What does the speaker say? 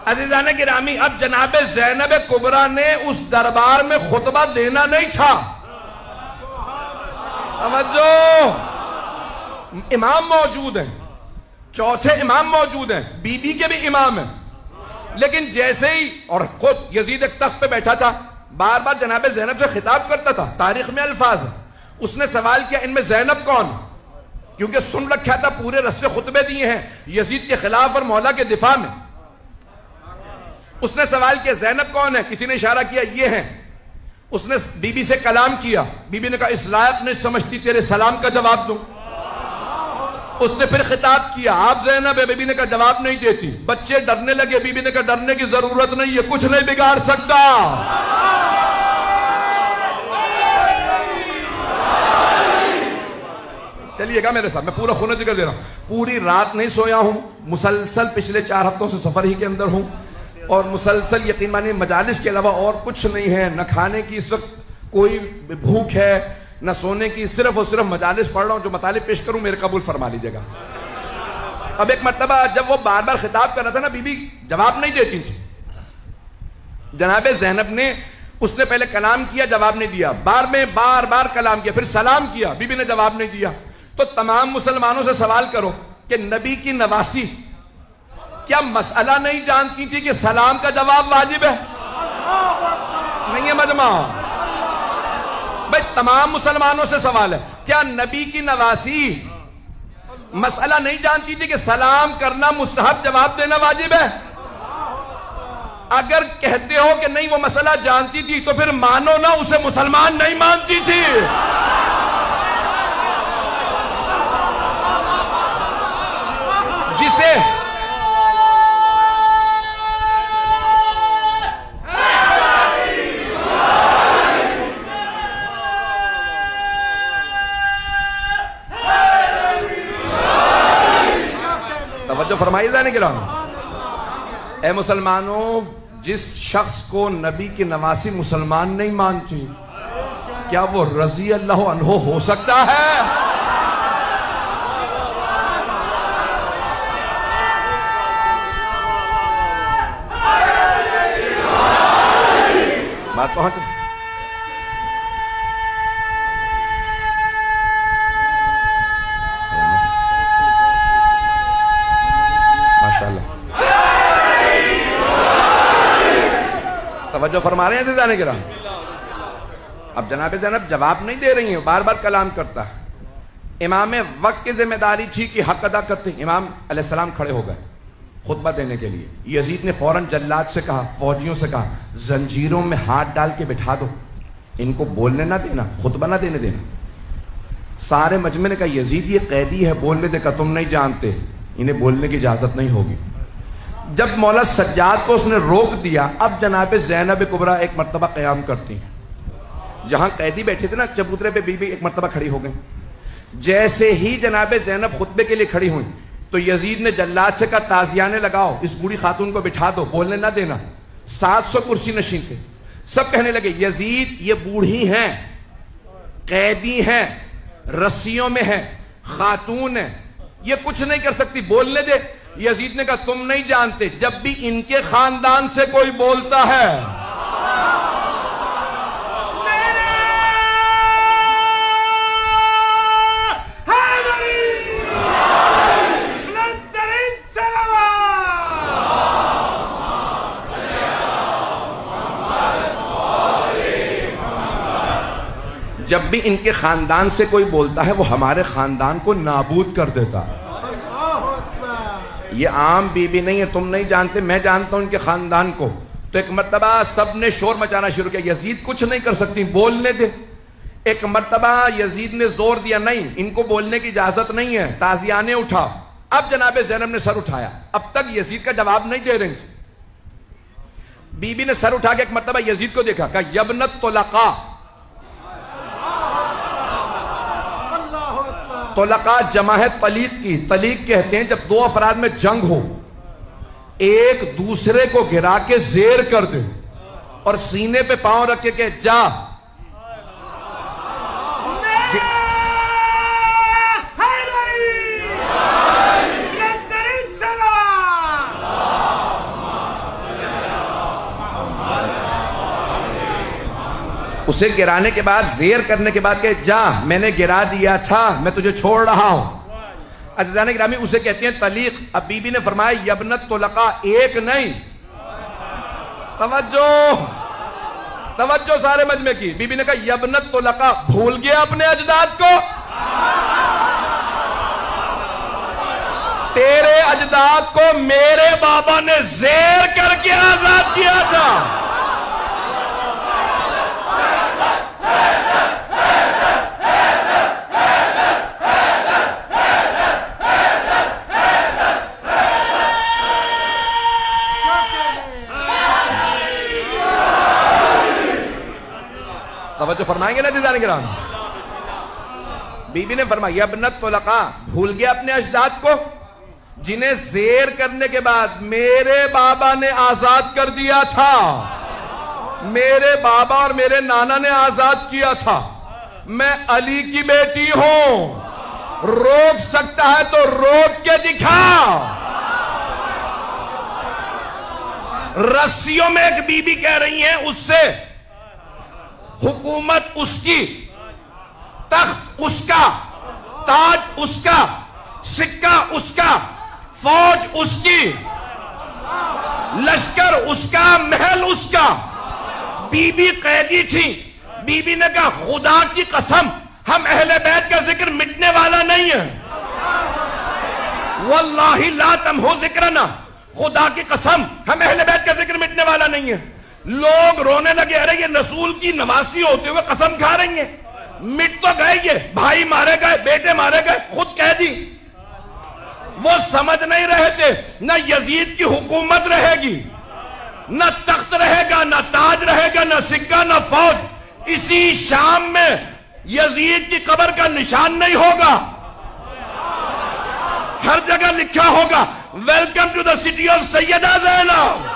अज़ीज़ान गिरामी, अब जनाब ज़ैनब कुबरा ने उस दरबार में खुतबा देना नहीं था। समझो, इमाम मौजूद हैं, चौथे इमाम मौजूद हैं, बीबी के भी इमाम हैं, लेकिन जैसे ही, और खुद यजीद एक तख्त पे बैठा था, बार बार जनाब ज़ैनब से खिताब करता था, तारीख में अल्फाज है। उसने सवाल किया, इनमें ज़ैनब कौन? क्योंकि सुन रखा था, पूरे रस्से खुतबे दिए हैं यजीद के खिलाफ और मौला के दिफा में। उसने सवाल किया, ज़ैनब कौन है? किसी ने इशारा किया, ये है। उसने बीबी से कलाम किया, बीबी ने कहा, इस लायक नहीं समझती तेरे सलाम का जवाब दूं। उसने फिर खिताब किया, आप ज़ैनब है? बीबी ने कहा, जवाब नहीं देती। बच्चे डरने लगे, बीबी ने कहा, डरने की जरूरत नहीं है, कुछ नहीं बिगाड़ सकता। चलिएगा मेरे साथ, मैं पूरा खून जिक्र दे रहा हूं। पूरी रात नहीं सोया हूं, मुसलसल पिछले 4 हफ्तों से सफर ही के अंदर हूं, और मुसलसल यकीन मानिए मजालिस के अलावा और कुछ नहीं है। न खाने की इस वक्त कोई भूख है, न सोने की, सिर्फ और सिर्फ मजालिस पढ़ रहा हूं। जो मतालिब पेश करूं मेरे कबूल फरमा लीजिएगा। अब एक मरतबा जब वो बार बार खिताब कर रहा था ना, बीबी जवाब नहीं देती थी। जनाब ज़ैनब ने, उसने पहले कलाम किया, जवाब नहीं दिया, बार बार कलाम किया, फिर सलाम किया, बीबी ने जवाब नहीं दिया। तो तमाम मुसलमानों से सवाल करो कि नबी की नवासी क्या मसला नहीं जानती थी कि सलाम का जवाब वाजिब है? नहीं है मजमा भाई, तमाम मुसलमानों से सवाल है, क्या नबी की नवासी मसला नहीं जानती थी कि सलाम करना मुस्तहब, जवाब देना वाजिब है? अगर कहते हो कि नहीं वो मसला जानती थी, तो फिर मानो ना उसे मुसलमान नहीं मानती थी। जिसे तवज्जो फरमाइए जाने के ए मुसलमानों, जिस शख्स को नबी की नवासी मुसलमान नहीं मानती, क्या वो रजी अल्लाह अन्हो हो सकता है? बात पहुंच माशाअल्लाह, तवज्जो फरमा रहे हैं जाने के रहा। अब जनाब ज़ैनब जवाब नहीं दे रही है, बार बार कलाम करता है। इमाम वक्त की जिम्मेदारी थी कि हक अदा करते। इमाम अलैहिस्सलाम खड़े हो गए खुतबा देने के लिए। यजीद ने फौरन जल्लाद से कहा, फौजियों से कहा, जंजीरों में हाथ डाल के बिठा दो, इनको बोलने ना देना, खुतबा ना देने देना। सारे मजमे ने कहा, यजीद ये कैदी है, बोलने दे। का तुम नहीं जानते, इन्हें बोलने की इजाजत नहीं होगी। जब मौला सज्जाद को उसने रोक दिया, अब जनाब ज़ैनब कुबरा एक मरतबा क़याम करती हैं। जहां कैदी बैठे थे ना चबूतरे पे, बीबी एक मरतबा खड़ी हो गई। जैसे ही जनाब ज़ैनब खुतबे के लिए खड़ी हुई, तो यजीद ने जल्लाद से कहा, ताजियाने लगाओ, इस बूढ़ी खातून को बिठा दो, बोलने ना देना। 700 कुर्सी नशीन थे। सब कहने लगे, यजीद ये बूढ़ी हैं, कैदी हैं, रस्सियों में है, खातून है, ये कुछ नहीं कर सकती, बोलने दे। यजीद ने कहा, तुम नहीं जानते, जब भी इनके खानदान से कोई बोलता है, जब भी इनके खानदान से कोई बोलता है, वो हमारे खानदान को नाबूद कर देता है। ये आम बीबी नहीं है, तुम नहीं जानते, मैं जानता हूं इनके खानदान को। तो एक मर्तबा सब ने शोर मचाना शुरू किया, यजीद कुछ नहीं कर सकती, बोलने दे। एक मर्तबा यजीद ने जोर दिया, नहीं इनको बोलने की इजाजत नहीं है, ताजियाने उठा। अब जनाब ज़ैनब ने सर उठाया, अब तक यजीद का जवाब नहीं दे रही थी। बीबी ने सर उठा के एक मर्तबा यजीद को देखा, कहा, यबनत तुलका। तुलका जमा है तलीक की। तलीक कहते हैं जब दो अफराद में जंग हो, एक दूसरे को गिरा के जेर कर दे और सीने पे पांव रख के जा। उसे गिराने के बाद, जेर करने के बाद, कहे जा मैंने गिरा दिया था, मैं तुझे छोड़ रहा हूं। अज़ीज़ान गिरामी, उसे कहते हैं तलीक। अब बीबी ने फरमाया यबनत तुलका, एक नहीं, तवज्जो तवज्जो सारे मजमे की। बीबी ने कहा यबनत तुलका, भूल गया अपने अजदाद को? तेरे अजदाद को मेरे बाबा ने जेर करके आजाद किया था। तवज्जो फरमाएंगे ना अज़ीज़ान किराम? बीबी ने फरमाया यबनत तुलका, भूल गया अपने अजदाद को जिन्हें जेर करने के बाद मेरे बाबा ने आजाद कर दिया था। मेरे बाबा और मेरे नाना ने आजाद किया था। मैं अली की बेटी हूं, रोक सकता है तो रोक के दिखा। रस्सियों में एक बीबी कह रही है उससे, हुकूमत उसकी, तख्त उसका, ताज उसका, सिक्का उसका, फौज उसकी, लश्कर उसका, महल उसका। बीबी कैदी थी। बीबी ने कहा खुदा की कसम हम अहले बैत का जिक्र मिटने वाला नहीं है, वल्लाही ला तमहु जिक्रना, खुदा की कसम हम अहले बैत का जिक्र मिटने वाला नहीं है। लोग रोने लगे, अरे ये रसूल की नवासी होते हुए कसम खा रही है। मिट तो गए, ये भाई मारे गए, बेटे मारे गए, खुद कैदी। वो समझ नहीं रहे थे न यजीद की हुकूमत रहेगी, न तख्त रहेगा, न ताज रहेगा, न सिक्का, न फौज। इसी शाम में यजीद की कब्र का निशान नहीं होगा, हर जगह लिखा होगा welcome to the city of Sayyida Zainab.